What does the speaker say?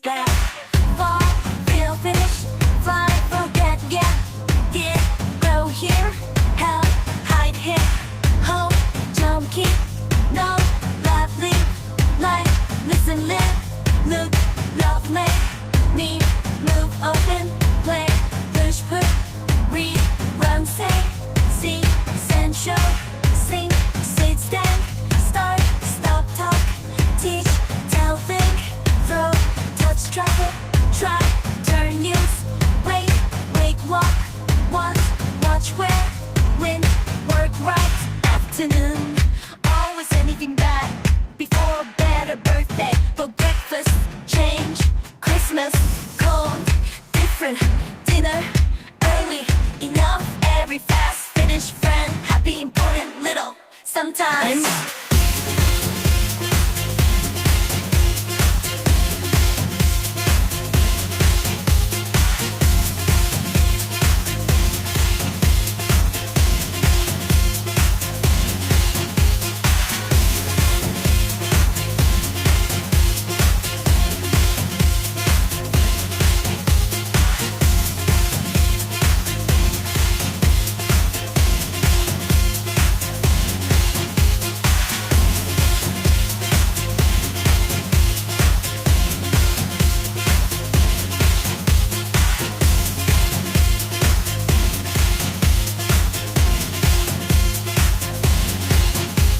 that. Fall, feel, finish, fly, forget, get, go here, help, hide, hit, hope, jump, keep, no, laugh, leave, like, listen, live, look, love, make, me, move, open, play, push, put, read, run, say, see, send, show, sing, sit, stand, start, stop, talk, teach, tell, think, throw, touch, travel, try, turn, use, wait, wake, walk, want, watch, wear, win, work, right, afternoon, always anything bad, before bed or birthday, for breakfast, change, Christmas, cold, different, dinner, early, enough, every fast, finish, friend, happy, important, little, sometimes.